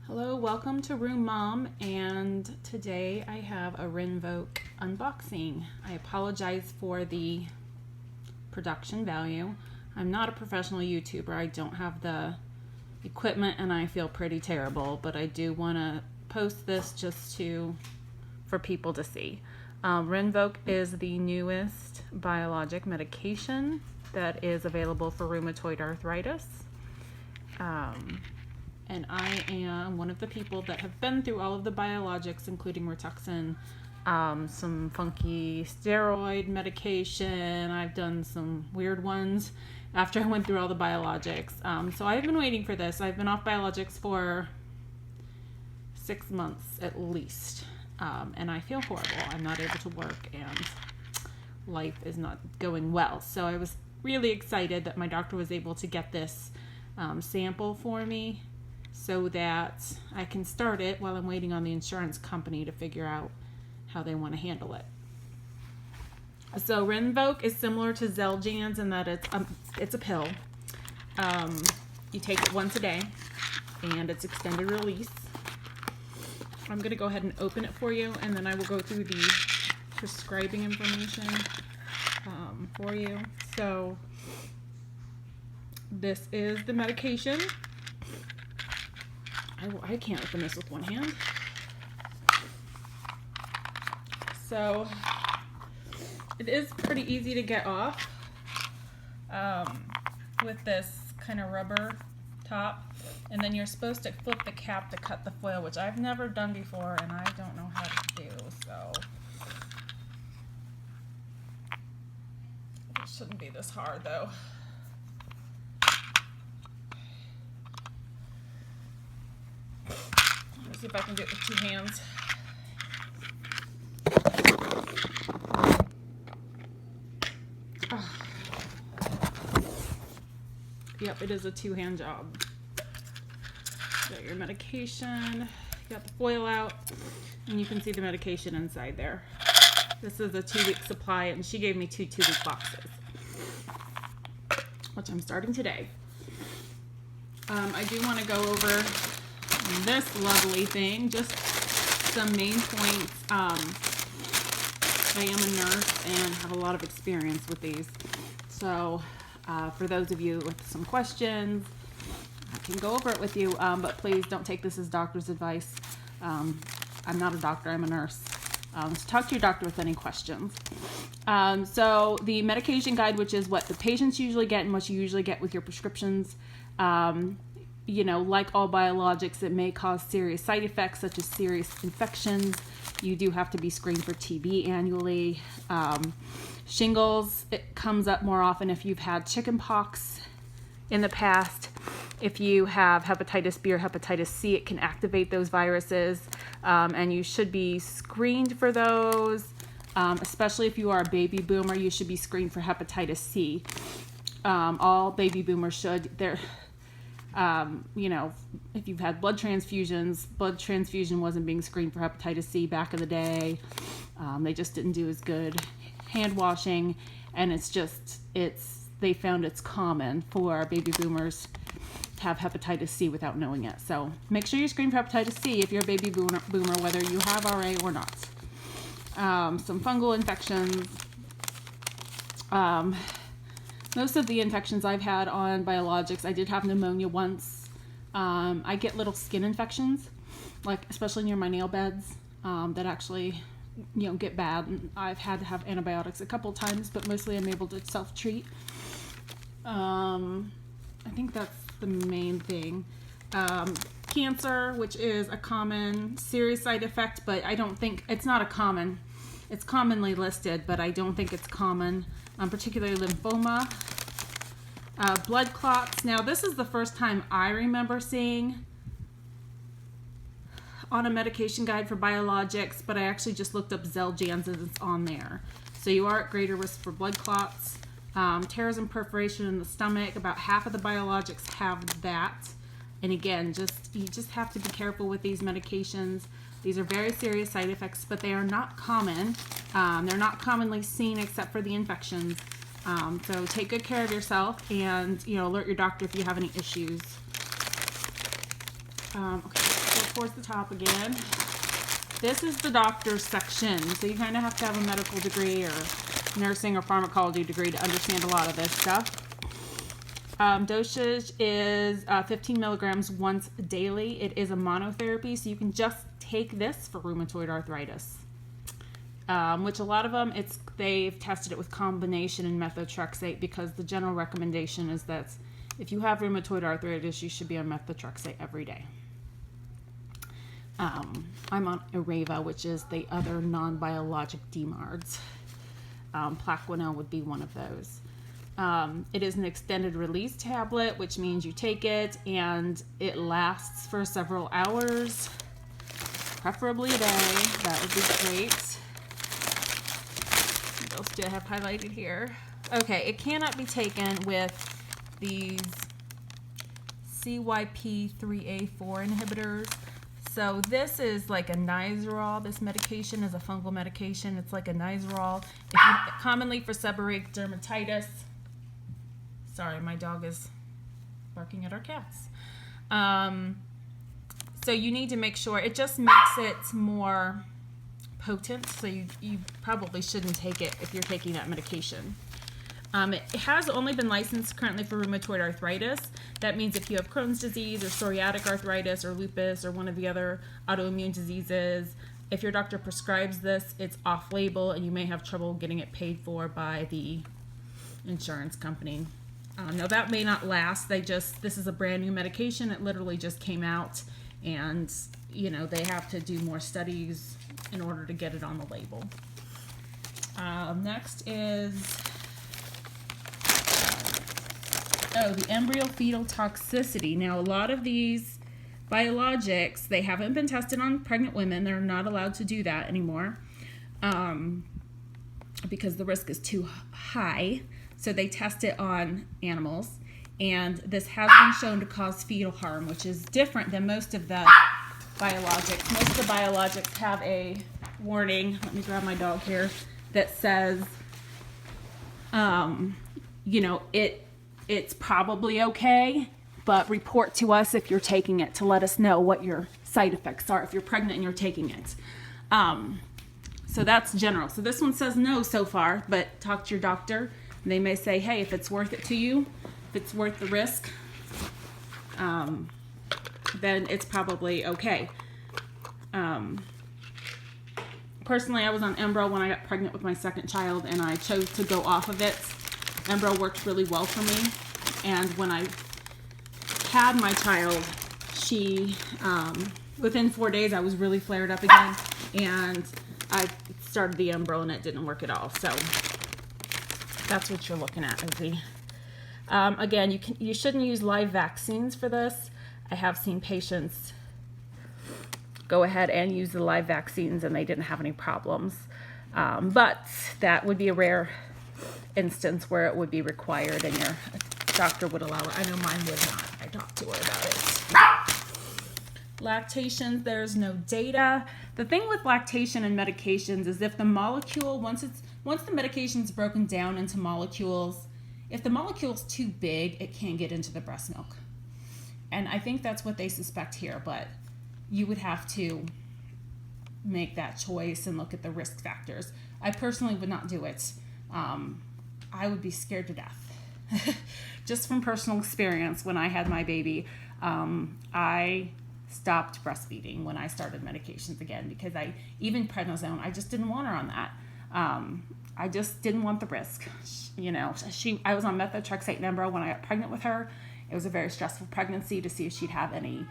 Hello, welcome to Room Mom, and today I have a Rinvoq unboxing. I apologize for the production value. I'm not a professional YouTuber. I don't have the equipment and I feel pretty terrible, but I do want to post this just for people to see. Rinvoq is the newest biologic medication that is available for rheumatoid arthritis. And I am one of the people that have been through all of the biologics, including Rituxan, some funky steroid medication. I've done some weird ones after I went through all the biologics. So I've been waiting for this. I've been off biologics for 6 months at least. And I feel horrible. I'm not able to work and life is not going well. So I was really excited that my doctor was able to get this sample for me, so that I can start it while I'm waiting on the insurance company to figure out how they want to handle it. So Rinvoq is similar to Xeljanz in that it's a pill. You take it once a day, and it's extended release. I'm going to go ahead and open it for you, and then I will go through the prescribing information for you. So this is the medication. I can't open this with one hand. So it is pretty easy to get off with this kind of rubber top, and then you're supposed to flip the cap to cut the foil, which I've never done before and I don't know how to do, so it shouldn't be this hard though. Let's see if I can do it with 2 hands. Oh. Yep, it is a 2-hand job. Got your medication, got the foil out, and you can see the medication inside there. This is a 2-week supply, and she gave me 2 2-week boxes, which I'm starting today. I do want to go over this lovely thing, just some main points. I am a nurse and have a lot of experience with these, so for those of you with some questions, I can go over it with you, but please don't take this as doctor's advice. I'm not a doctor, I'm a nurse. So talk to your doctor with any questions. So the medication guide, which is what the patients usually get and what you usually get with your prescriptions. You know, like all biologics, it may cause serious side effects such as serious infections. You do have to be screened for TB annually. Shingles, it comes up more often if you've had chickenpox in the past. If you have hepatitis B or hepatitis C, it can activate those viruses, and you should be screened for those. Especially if you are a baby boomer, you should be screened for hepatitis C. All baby boomers should. You know, if you've had blood transfusion wasn't being screened for hepatitis C back in the day. They just didn't do as good hand washing, and they found it's common for baby boomers to have hepatitis C without knowing it. So make sure you're screened for hepatitis C if you're a baby boomer, whether you have RA or not. Some fungal infections. Most of the infections I've had on biologics, I did have pneumonia once. I get little skin infections, like especially near my nail beds, that actually, you know, get bad. And I've had to have antibiotics a couple times, but mostly I'm able to self-treat. I think that's the main thing. Cancer, which is a common serious side effect, but I don't think it's it's commonly listed, but I don't think it's common. Particularly lymphoma, blood clots. Now, this is the first time I remember seeing on a medication guide for biologics, but I actually just looked up Xeljanz and it's on there. So you are at greater risk for blood clots, tears and perforation in the stomach. About half of the biologics have that. And again, you just have to be careful with these medications. These are very serious side effects, but they are not common. They're not commonly seen except for the infections. So take good care of yourself, and alert your doctor if you have any issues. Okay. towards the top again. This is the doctor's section. So you kind of have to have a medical degree or nursing or pharmacology degree to understand a lot of this stuff. Dosage is 15 milligrams once daily. It is a monotherapy, so you can just take this for rheumatoid arthritis. Which a lot of them, they've tested it with combination and methotrexate, because the general recommendation is that if you have rheumatoid arthritis, you should be on methotrexate every day. I'm on Areva, which is the other non-biologic DMARDs. Plaquenil would be one of those. It is an extended release tablet, which means you take it and it lasts for several hours, preferably a day. That would be great. What else do I have highlighted here? Okay, it cannot be taken with these CYP3A4 inhibitors. So this is like a Nizoral. This medication is a fungal medication. It's like a Nizoral. Commonly for seborrheic dermatitis. Sorry, my dog is barking at our cats. So you need to make sure, it just makes it more potent. So you probably shouldn't take it if you're taking that medication. It has only been licensed currently for rheumatoid arthritis. That means if you have Crohn's disease or psoriatic arthritis or lupus or one of the other autoimmune diseases, if your doctor prescribes this, it's off-label and you may have trouble getting it paid for by the insurance company. Now that may not last. This is a brand new medication. It literally just came out, and they have to do more studies in order to get it on the label. Next is the embryo-fetal toxicity. Now, a lot of these biologics, they haven't been tested on pregnant women. They're not allowed to do that anymore because the risk is too high. So they test it on animals, and this has been shown to cause fetal harm, which is different than most of the biologics. Most of the biologics have a warning, let me grab my dog here, that says, it's probably okay, but report to us if you're taking it to let us know what your side effects are if you're pregnant and you're taking it. So that's general. So this one says no so far, but talk to your doctor. They may say, hey, if it's worth it to you, if it's worth the risk, then it's probably okay. Personally, I was on Embro when I got pregnant with my second child, and I chose to go off of it. Embro worked really well for me. And when I had my child, within 4 days, I was really flared up again. And I started the Embro, and it didn't work at all. So that's what you're looking at, Izzy. Again, you shouldn't use live vaccines for this. I have seen patients go ahead and use the live vaccines and they didn't have any problems. But that would be a rare instance where it would be required and your doctor would allow it. I know mine would not. I talked to her about it. Lactation, there's no data. The thing with lactation and medications is if the molecule, once the medication's broken down into molecules, if the molecule's too big, it can't get into the breast milk. And I think that's what they suspect here, but you would have to make that choice and look at the risk factors. I personally would not do it. I would be scared to death. Just from personal experience, when I had my baby, I stopped breastfeeding when I started medications again because even prednisone, I just didn't want her on that. I just didn't want the risk. I was on methotrexate and Embro when I got pregnant with her. It was a very stressful pregnancy to see if she'd have any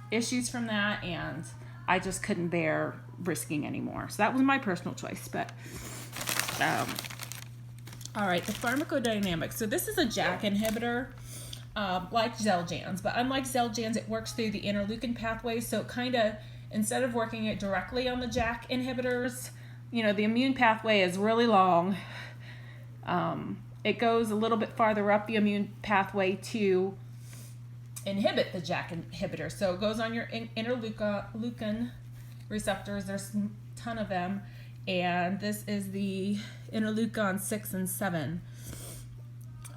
issues from that, and I just couldn't bear risking anymore. So that was my personal choice. But all right, the pharmacodynamics. So this is a JAK inhibitor, like Xeljanz, but unlike Xeljanz, it works through the interleukin pathway. So it kind of, instead of working it directly on the JAK inhibitors, the immune pathway is really long. It goes a little bit farther up the immune pathway to inhibit the JAK inhibitor. So it goes on your interleukin receptors. There's a ton of them. And this is the interleukin 6 and 7.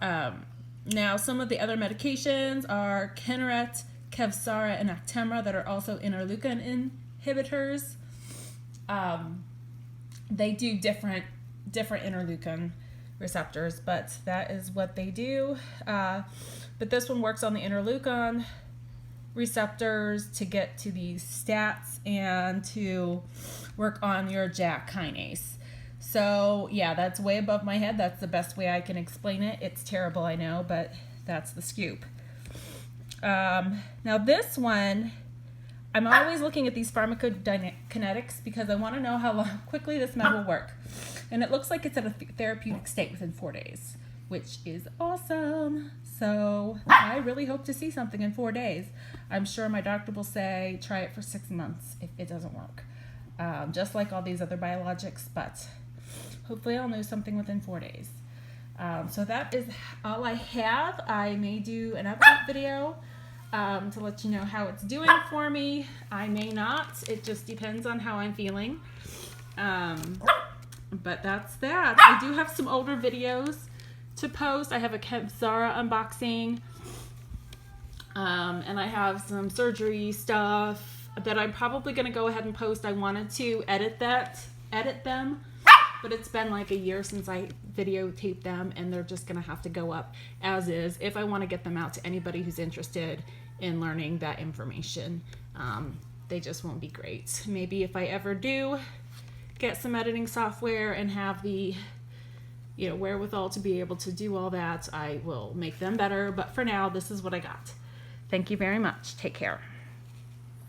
Now, some of the other medications are Kineret, Kevsara and Actemra that are also interleukin inhibitors. They do different interleukin receptors, but that is what they do. But this one works on the interleukin receptors to get to these stats and to work on your JAK kinase. So yeah, that's way above my head. That's the best way I can explain it. It's terrible, I know, but that's the scoop. Now this one, I'm always looking at these pharmacokinetics because I want to know how quickly this med will work. And it looks like it's at a therapeutic state within 4 days, which is awesome. So I really hope to see something in 4 days. I'm sure my doctor will say, try it for 6 months if it doesn't work. Just like all these other biologics, but hopefully I'll know something within 4 days. So that is all I have. I may do an update video to let you know how it's doing for me. I may not. It just depends on how I'm feeling. But that's that. I do have some older videos to post. I have a Kevsara unboxing. And I have some surgery stuff that I'm probably going to go ahead and post. I wanted to edit them, but it's been like a year since I videotaped them, and they're just going to have to go up as is if I want to get them out to anybody who's interested in learning that information. They just won't be great. Maybe if I ever do get some editing software and have the wherewithal to be able to do all that, I will make them better. But for now, this is what I got. Thank you very much. Take care.